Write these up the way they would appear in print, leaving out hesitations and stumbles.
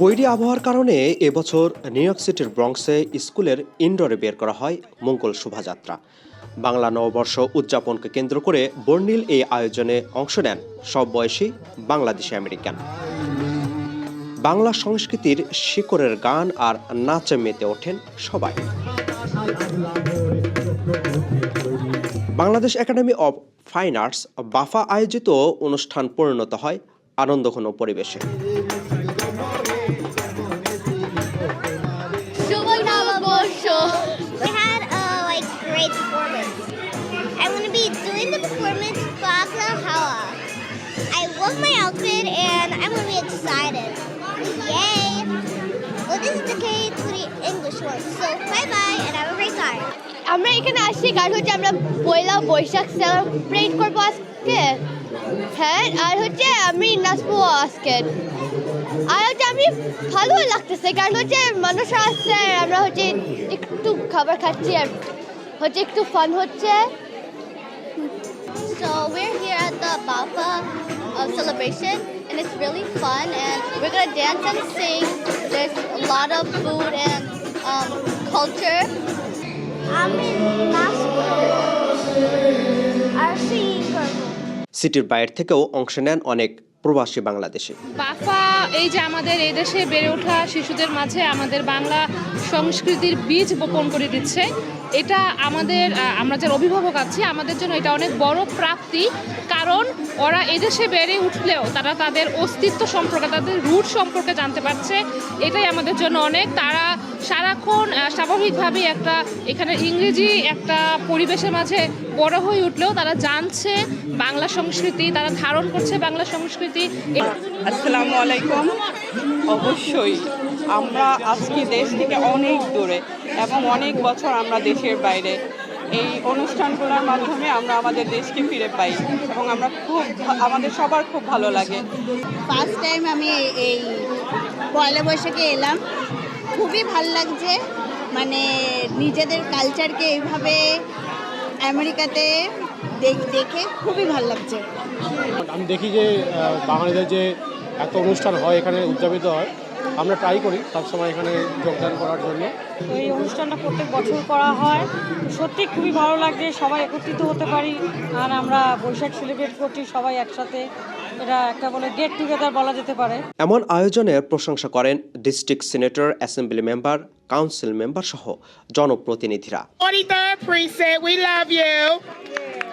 বৈরী আবহাওয়ার কারণে এবছর নিউ ইয়র্ক সিটির ব্রঙ্কসে স্কুলের ইনডোরে বের করা হয় মঙ্গল শোভাযাত্রা। বাংলা নববর্ষ উদযাপনকে কেন্দ্র করে বর্ণিল এই আয়োজনে অংশ নেন সব বয়সী বাংলাদেশি আমেরিকান। বাংলা সংস্কৃতির শিকড়ের গান আর নাচে মেতে ওঠেন সবাই। Bangladesh academy of fine arts BAFA আয়োজিত অনুষ্ঠান পরিণত হয় আনন্দঘন পরিবেশে। We had a great performance. I'm gonna be doing the performance Bagla Hawa. I love my outfit and I'm gonna be excited. Yay! Well, this is the K3 English one. So bye bye and have a great time. আমরা এখানে আসছি কারণ হচ্ছে আমরা পয়লা Boishakh celebrate করবো আজকে। হ্যাঁ, আর হচ্ছে আমি নাচবো আজকে। আর হচ্ছে আমি ভালো লাগতেছে কারণ হচ্ছে মানুষ আসছে, আমরা হচ্ছে একটু খাবার খাচ্ছি আর হচ্ছে একটু ফান হচ্ছে। So we're here at the Bafa celebration and it's really fun and we're gonna dance and sing. There's a lot of food and culture. I'm in সিটির বাইরে থেকেও অংশ নেন অনেক প্রবাসী বাংলাদেশি। বাফা এই যে আমাদের এই দেশে বেড়ে ওঠা শিশুদের মাঝে আমাদের বাংলা সংস্কৃতির বীজ বপন করে দিচ্ছে। এটা আমাদের আমরা যারা অভিভাবক আছি আমাদের জন্য এটা অনেক বড় প্রাপ্তি, কারণ ওরা এদেশে বেড়ে উঠলেও তারা তাদের অস্তিত্ব সম্পর্কে, তাদের রুট সম্পর্কে জানতে পারছে। এটাই আমাদের জন্য অনেক। তারা সারাক্ষণ স্বাভাবিকভাবেই একটা এখানে ইংরেজি একটা পরিবেশের মাঝে বড় হয়ে উঠলেও তারা জানছে বাংলা সংস্কৃতি, তারা ধারণ করছে বাংলা সংস্কৃতি। আসসালামু আলাইকুম। অবশ্যই আমরা আজকে দেশ থেকে অনেক দূরে এবং অনেক বছর আমরা দেশের বাইরে। এই অনুষ্ঠানগুলোর মাধ্যমে আমরা আমাদের দেশকে ফিরে পাই এবং আমাদের সবার খুব ভালো লাগে। ফার্স্ট টাইম আমি এই পয়লা বৈশাখে এলাম, খুবই ভালো লাগছে। মানে নিজেদের কালচারকে এইভাবে আমেরিকাতে দেখে খুবই ভালো লাগছে। আমি দেখি যে বাঙালিদের যে এত অনুষ্ঠান হয় এখানে উদযাপিত হয়, আমরা ট্রাই করি সবসময় এখানে যোগদান করার জন্য। এই অনুষ্ঠানটা প্রত্যেক বছর করা হয়, সত্যি খুবই ভালো লাগে। সবাই একত্রিত হতে পারি আর আমরা বৈশাখ সেলিব্রেট করছি সবাই একসাথে। এটা একটা বলে গেট টুগেদার বলা যেতে পারে। এমন আয়োজনের প্রশংসা করেন district senator, assembly member, council member সহ জনপ্রতিনিধিরা। 43rd precinct, we love you.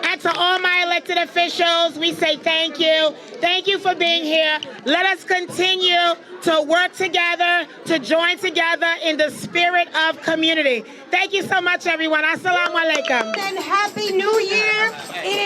And to all my elected officials, we say thank you. Thank you for being here. Let us continue to work together, to join together in the spirit of community. Thank you so much, everyone. Assalamu alaikum. And Happy New Year. It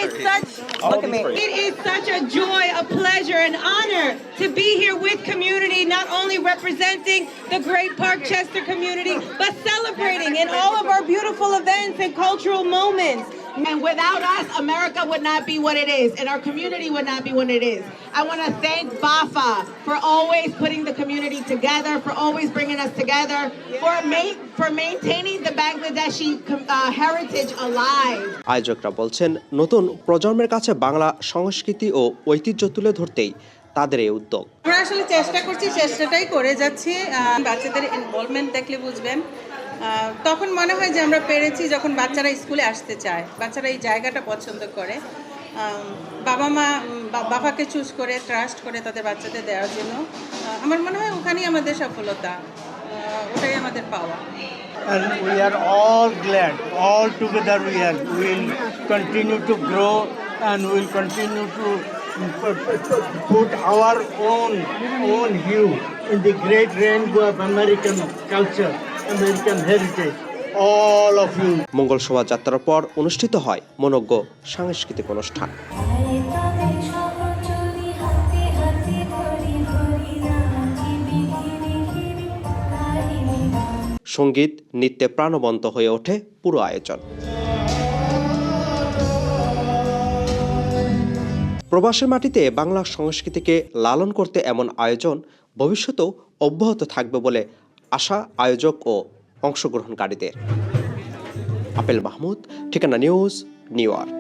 is such a joy, a pleasure, an honor to be here with community, not only representing the great Parkchester community, but celebrating in all of our beautiful events and cultural moments. And without us, America would not be what it is, and our community would not be what it is. I want to thank BAFA for always putting the community together, for always bringing us together, for maintaining the Bangladeshi heritage alive. আয়োজকরা বলছেন, নতুন প্রজন্মের কাছে বাংলা সংস্কৃতি ও ঐতিহ্য তুলে ধরতেই তাদের এই উদ্যোগ। আমরা আসলে চেষ্টা করছি, চেষ্টাটাই করে যাচ্ছি। বাচ্চাদের ইনভলভমেন্ট দেখলে বুঝবেন, তখন মনে হয় যে আমরা পেরেছি যখন বাচ্চারা স্কুলে আসতে চায়, বাচ্চারা এই জায়গাটা পছন্দ করে, বাবা মা বাবাকে চুজ করে ট্রাস্ট করে তাদের বাচ্চাদের দেওয়ার জন্য। আমার মনে হয় ওখানেই আমাদের সফলতা, ওটাই আমাদের পাওয়া। And we are all glad, all together we'll continue to grow and we'll continue to put our own hue in the great rainbow of American culture, American heritage, all of you. মঙ্গল শোভাযাত্রার পর অনুষ্ঠিত হয় মনোজ্ঞ সাংস্কৃতিক অনুষ্ঠান। সঙ্গীত নৃত্যে প্রাণবন্ত হয়ে ওঠে পুরো আয়োজন। প্রবাসের মাটিতে বাংলা সংস্কৃতিকে লালন করতে এমন আয়োজন ভবিষ্যতেও অব্যাহত থাকবে বলে আশা আয়োজক ও অংশগ্রহণকারীদের। আপেল মাহমুদ, ঠিকানা নিউজ, নিউ ইয়র্ক।